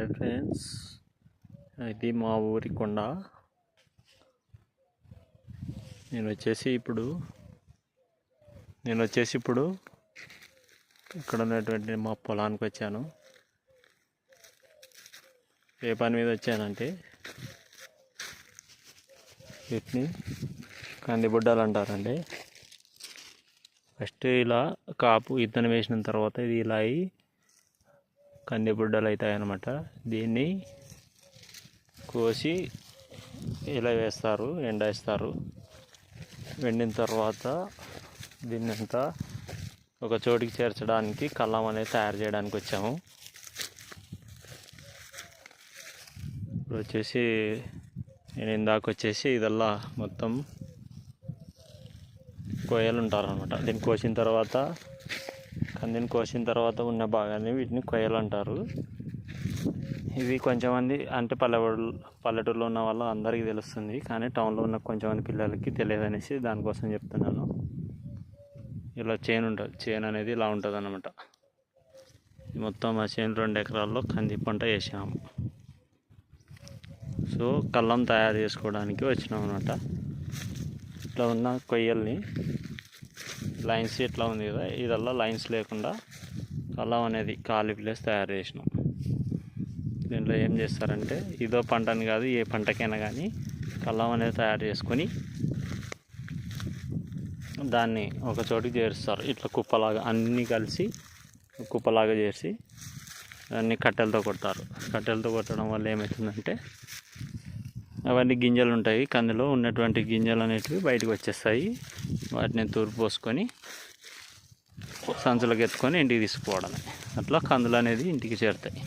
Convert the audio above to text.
Hi friends, ఇది మా ఊరి కొండ. నేను వచ్చేసి ఇప్పుడు ఇక్కడ ఉన్నటువంటి మా పొలానికి వచ్చాను. ఏ పని మీద వచ్చానంటే వీటిని కందిబుడ్డలు అంటారండి. ఫస్ట్ ఇలా కాపు ఇత్తనం వేసిన తర్వాత ఇది ఇలా అయి కందిబుడ్డలు అవుతాయి అన్నమాట. దీన్ని కోసి ఇలా వేస్తారు, ఎండేస్తారు. ఎండిన తర్వాత దీన్ని అంతా ఒక చోటికి చేర్చడానికి కల్లం అనేది తయారు చేయడానికి వచ్చాము. ఇప్పుడు వచ్చేసి నేను ఇందాక వచ్చేసి ఇదల్లా మొత్తం కొయ్యలు ఉంటారనమాట. దీన్ని కోసిన తర్వాత కందిని కోసిన తర్వాత ఉన్న భాగాన్ని వీటిని కొయ్యలు అంటారు. ఇవి కొంచెంమంది అంటే పల్లెటూరులో ఉన్న వాళ్ళు అందరికీ తెలుస్తుంది, కానీ టౌన్లో ఉన్న కొంచెంమంది పిల్లలకి తెలియదు అనేసి దానికోసం చెప్తున్నాను. ఇలా చేను ఉంటుంది, చేను అనేది ఇలా ఉంటుంది అన్నమాట. మొత్తం ఆ చేను 2 ఎకరాల్లో కంది పంట వేసాము. సో కల్లం తయారు చేసుకోవడానికి వచ్చినాం అన్నమాట. ఇట్లా ఉన్న కొయ్యల్ని లైన్స్ ఇట్లా ఉంది కదా, ఇదల్లా లైన్స్ లేకుండా కల్లం అనేది ఖాళీ ప్లేస్ తయారు చేసినాం. దీంట్లో ఏం చేస్తారంటే ఇదో పంటని కాదు, ఏ పంటకైనా కానీ కల్లం అనేది తయారు చేసుకొని దాన్ని ఒక చోటికి చేరుస్తారు. ఇట్లా కుప్పలాగా అన్నీ కలిసి కుప్పలాగా చేసి దాన్ని కట్టెలతో కొడతారు. కట్టెలతో కొట్టడం వల్ల ఏమవుతుందంటే అవన్నీ గింజలు ఉంటాయి, కందిలో ఉన్నటువంటి గింజలు అనేటివి బయటకు వచ్చేస్తాయి. వాటిని తూర్పు పోసుకొని సంచులకు ఎత్తుకొని ఇంటికి తీసుకుపోవడమే. అట్లా కందులు అనేది ఇంటికి చేరుతాయి.